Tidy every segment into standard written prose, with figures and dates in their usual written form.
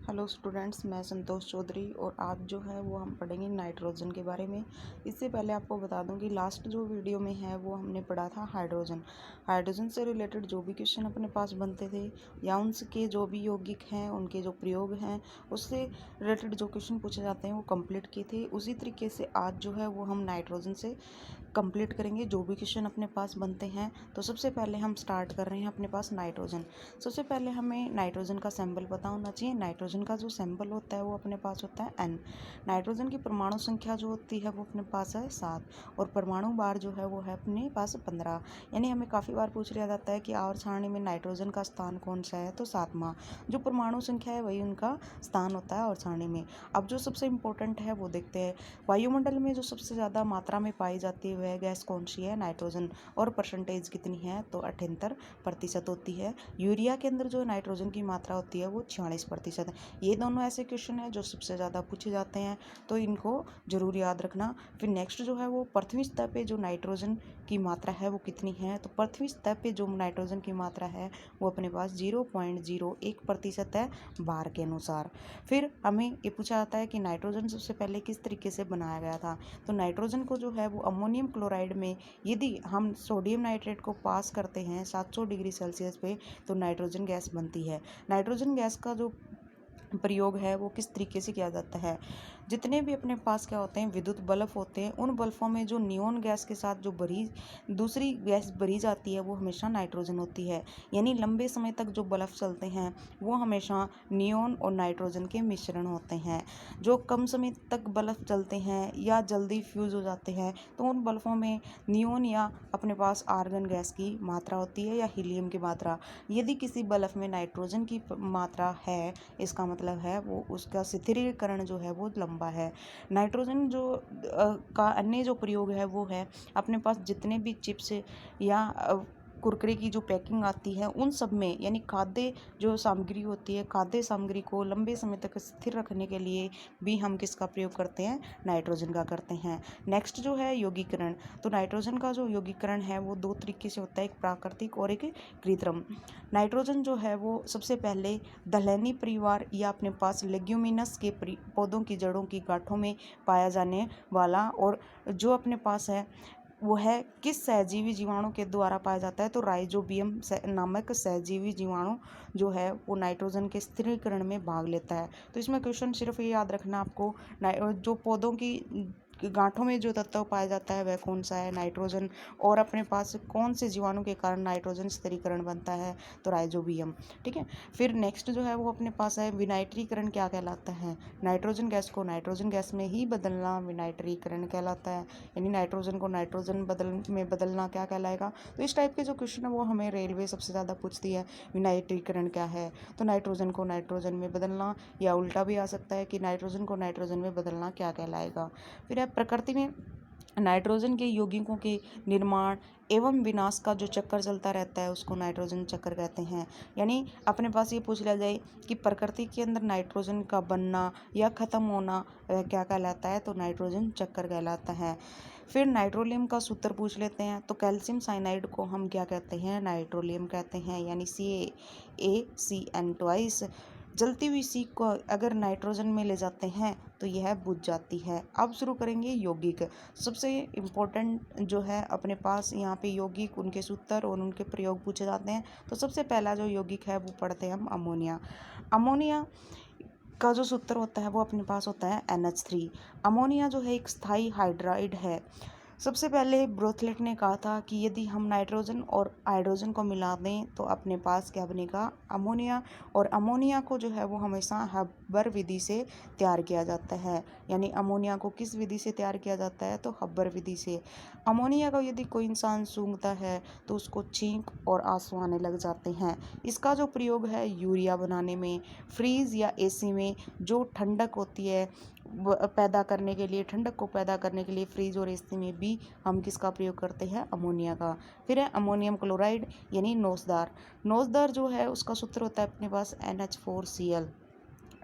Hello students, मैं संतोष चौधरी और आज जो है वो हम पढ़ेंगे नाइट्रोजन के बारे में। इससे पहले आपको बता दूं कि लास्ट जो वीडियो में है वो हमने पढ़ा था हाइड्रोजन से रिलेटेड जो भी क्वेश्चन अपने पास बनते थे या उनके जो भी यौगिक हैं, उनके जो प्रयोग हैं, उससे रिलेटेड जो क्वेश्चन पूछे जाते हैं वो कंप्लीट किए थे। उसी तरीके से आज जो है वो हम नाइट्रोजन से कंप्लीट करेंगे जो भी क्वेश्चन अपने पास बनते हैं। तो सबसे पहले हम स्टार्ट कर रहे हैं अपने पास नाइट्रोजन। सबसे पहले हमें नाइट्रोजन का सिंबल पता होना चाहिए। नाइट्रोजन का जो सिंबल होता है वो अपने पास होता है N। नाइट्रोजन की परमाणु संख्या जो होती है वो अपने पास है 7 और परमाणु बार जो है वो है अपने पास 15। यानी हमें काफ़ी बार पूछ लिया जाता है कि आवर्त सारणी में नाइट्रोजन का स्थान कौन सा है, तो 7वां। जो परमाणु संख्या है वही उनका स्थान होता है आवर्त सारणी में। अब जो सबसे इम्पोर्टेंट है वो देखते हैं। वायुमंडल में जो सबसे ज़्यादा मात्रा में पाई जाती है वह गैस कौन सी है, नाइट्रोजन। और परसेंटेज कितनी है, तो 78% होती है। यूरिया के अंदर जो नाइट्रोजन की मात्रा होती है वो 46% है। ये दोनों ऐसे क्वेश्चन हैं जो सबसे ज़्यादा पूछे जाते हैं, तो इनको जरूर याद रखना। फिर नेक्स्ट जो है वो पृथ्वी सतह पे जो नाइट्रोजन की मात्रा है वो कितनी है, तो पृथ्वी सतह पे जो नाइट्रोजन की मात्रा है वो अपने पास 0.01% है बार के अनुसार। फिर हमें ये पूछा जाता है कि नाइट्रोजन सबसे पहले किस तरीके से बनाया गया था। तो नाइट्रोजन को जो है वो अमोनियम क्लोराइड में यदि हम सोडियम नाइट्रेट को पास करते हैं 700 डिग्री सेल्सियस पे, तो नाइट्रोजन गैस बनती है। नाइट्रोजन गैस का जो प्रयोग है वो किस तरीके से किया जाता है। जितने भी अपने पास क्या होते हैं, विद्युत बल्ब होते हैं, उन बल्बों में जो नियोन गैस के साथ जो दूसरी गैस भरी जाती है वो हमेशा नाइट्रोजन होती है। यानी लंबे समय तक जो बल्ब चलते हैं वो हमेशा नियोन और नाइट्रोजन के मिश्रण होते हैं। जो कम समय तक बल्ब चलते हैं या जल्दी फ्यूज हो जाते हैं तो उन बल्बों में नियोन या अपने पास आर्गन गैस की मात्रा होती है या हीलियम की मात्रा। यदि किसी बल्ब में नाइट्रोजन की मात्रा है, इसका मतलब है वो उसका स्थिरीकरण जो है वो लंबा है। नाइट्रोजन जो का अन्य जो प्रयोग है वो है अपने पास जितने भी चिप्स या कुरकुरे की जो पैकिंग आती है उन सब में, यानी खाद्य जो सामग्री होती है, खाद्य सामग्री को लंबे समय तक स्थिर रखने के लिए भी हम किसका प्रयोग करते हैं, नाइट्रोजन का करते हैं। नेक्स्ट जो है यौगीकरण। तो नाइट्रोजन का जो यौगीकरण है वो दो तरीके से होता है, एक प्राकृतिक और एक कृत्रिम। नाइट्रोजन जो है वो सबसे पहले दलहनी परिवार या अपने पास लेग्यूमिनस के पौधों की जड़ों की गांठों में पाया जाने वाला, और जो अपने पास है वो है किस सहजीवी जीवाणु के द्वारा पाया जाता है, तो राइजोबियम नामक सहजीवी जीवाणु जो है वो नाइट्रोजन के स्थिरीकरण में भाग लेता है। तो इसमें क्वेश्चन सिर्फ ये याद रखना आपको, जो पौधों की गांठों में जो तत्व पाया जाता है वह कौन सा है, नाइट्रोजन। और अपने पास कौन से जीवाणु के कारण नाइट्रोजन स्थिरीकरण बनता है, तो राइजोबियम। ठीक है। फिर नेक्स्ट जो है वो अपने पास है विनाइट्रीकरण क्या कहलाता है। नाइट्रोजन गैस को नाइट्रोजन गैस में ही बदलना विनाइट्रीकरण कहलाता है। यानी नाइट्रोजन को नाइट्रोजन बदलना क्या कहलाएगा। तो इस टाइप के जो क्वेश्चन है वो हमें रेलवे सबसे ज़्यादा पूछती है, विनाइट्रीकरण क्या है। तो नाइट्रोजन को नाइट्रोजन में बदलना, या उल्टा भी आ सकता है कि नाइट्रोजन को नाइट्रोजन में बदलना क्या कहलाएगा। फिर है प्रकृति में नाइट्रोजन के यौगिकों के निर्माण एवं विनाश का जो चक्कर चलता रहता है उसको नाइट्रोजन चक्कर कहते हैं। यानी अपने पास ये पूछ लिया जाए कि प्रकृति के अंदर नाइट्रोजन का बनना या ख़त्म होना क्या कहलाता है, तो नाइट्रोजन चक्कर कहलाता है। फिर नाइट्रोलियम का सूत्र पूछ लेते हैं। तो कैल्शियम साइनाइड को हम क्या कहते हैं, नाइट्रोलियम कहते हैं। यानी CaCN ट्वाइस। जलती हुई सीख को अगर नाइट्रोजन में ले जाते हैं तो यह बुझ जाती है। अब शुरू करेंगे यौगिक। सबसे इम्पोर्टेंट जो है अपने पास यहाँ पे यौगिक, उनके सूत्र और उनके प्रयोग पूछे जाते हैं। तो सबसे पहला जो यौगिक है वो पढ़ते हैं हम अमोनिया। अमोनिया का जो सूत्र होता है वो अपने पास होता है NH3। अमोनिया जो है एक स्थायी हाइड्राइड है। सबसे पहले ब्रोथलेट ने कहा था कि यदि हम नाइट्रोजन और हाइड्रोजन को मिला दें तो अपने पास क्या बनेगा, अमोनिया। और अमोनिया को जो है वो हमेशा हब्बर विधि से तैयार किया जाता है। यानी अमोनिया को किस विधि से तैयार किया जाता है, तो हब्बर विधि से। अमोनिया को यदि कोई इंसान सूंघता है तो उसको छींक और आंसू आने लग जाते हैं। इसका जो प्रयोग है यूरिया बनाने में, फ्रीज या AC में जो ठंडक होती है पैदा करने के लिए, ठंडक को पैदा करने के लिए फ्रीज और AC में भी हम किसका प्रयोग करते हैं, अमोनिया का। फिर है अमोनियम क्लोराइड यानी नोसदार। नोसदार जो है उसका सूत्र होता है अपने पास NH4Cl।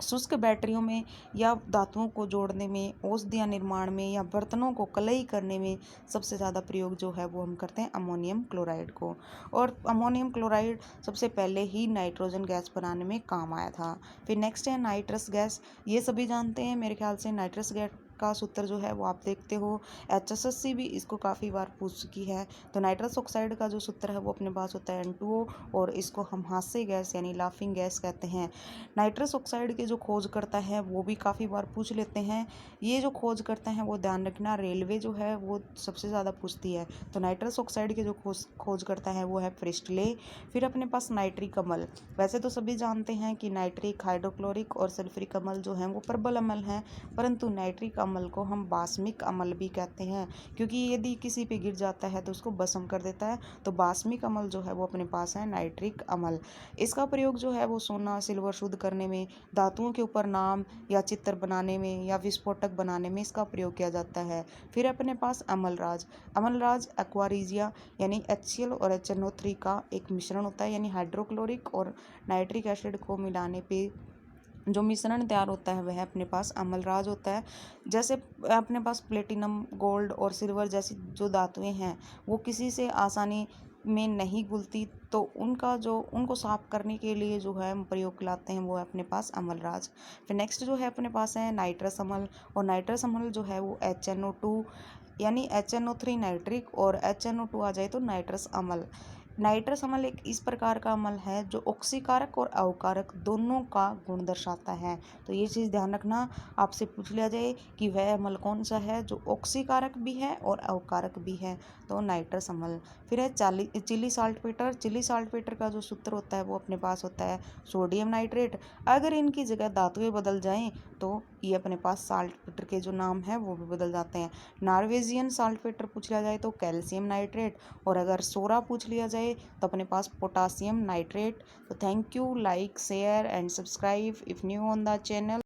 शुष्क बैटरियों में या धातुओं को जोड़ने में, औषधियाँ निर्माण में या बर्तनों को कलई करने में सबसे ज़्यादा प्रयोग जो है वो हम करते हैं अमोनियम क्लोराइड को। और अमोनियम क्लोराइड सबसे पहले ही नाइट्रोजन गैस बनाने में काम आया था। फिर नेक्स्ट है नाइट्रस गैस। ये सभी जानते हैं मेरे ख्याल से। नाइट्रस गैस का सूत्र जो है वो आप देखते हो, HSSC भी इसको काफ़ी बार पूछ चुकी है। तो नाइट्रस ऑक्साइड का जो सूत्र है वो अपने पास होता है N2O, और इसको हम हास्य गैस यानी लाफिंग गैस कहते हैं। नाइट्रस ऑक्साइड के जो खोज करता है वो भी काफ़ी बार पूछ लेते हैं। ये जो खोज करते हैं वो ध्यान रखना, रेलवे जो है वो सबसे ज़्यादा पूछती है। तो नाइट्रस ऑक्साइड के जो खोज करता है वो है प्रिस्टले। फिर अपने पास नाइट्रिक अम्ल। वैसे तो सभी जानते हैं कि नाइट्रिक, हाइड्रोक्लोरिक और सल्फ्यूरिक अम्ल जो हैं वो प्रबल अम्ल हैं, परंतु नाइट्रिक अम्ल को हम बास्मिक अम्ल भी कहते हैं, क्योंकि यदि किसी पे गिर जाता है तो उसको भस्म कर देता है। तो बास्मिक अम्ल जो है वो अपने पास है नाइट्रिक अम्ल। इसका प्रयोग जो है वो सोना सिल्वर शुद्ध करने में, धातुओं के ऊपर नाम या चित्र बनाने में या विस्फोटक बनाने में इसका प्रयोग किया जाता है। फिर अपने पास अमलराज। अमलराज एक्वारिजिया यानी HCl और HNO3 का एक मिश्रण होता है, यानी हाइड्रोक्लोरिक और नाइट्रिक एसिड को मिलाने पे जो मिश्रण तैयार होता है वह अपने पास अमलराज होता है। जैसे अपने पास प्लेटिनम, गोल्ड और सिल्वर जैसी जो धातुएं हैं वो किसी से आसानी में नहीं घुलती, तो उनको साफ करने के लिए जो है हम प्रयोग लाते हैं वो है अपने पास अमलराज। फिर नेक्स्ट जो है अपने पास है नाइट्रस अम्ल। और नाइट्रस अम्ल जो है वो HNO2 यानी HNO3 नाइट्रिक और HNO2 आ जाए तो नाइट्रस अम्ल। नाइट्रस अम्ल एक इस प्रकार का अम्ल है जो ऑक्सीकारक और अवकारक दोनों का गुण दर्शाता है। तो ये चीज़ ध्यान रखना, आपसे पूछ लिया जाए कि वह अम्ल कौन सा है जो ऑक्सीकारक भी है और अवकारक भी है, तो नाइट्रस अम्ल। फिर है चिली साल्टपेटर। चिली साल्टपेटर का जो सूत्र होता है वो अपने पास होता है सोडियम नाइट्रेट। अगर इनकी जगह धातुएं बदल जाएं तो ये अपने पास साल्टपेटर के जो नाम है वो भी बदल जाते हैं। नॉर्वेजियन साल्टपेटर पूछ लिया जाए तो कैल्शियम नाइट्रेट, और अगर सोरा पूछ लिया जाए तो अपने पास पोटासियम नाइट्रेट। तो thank you, like share and subscribe if new on the channel.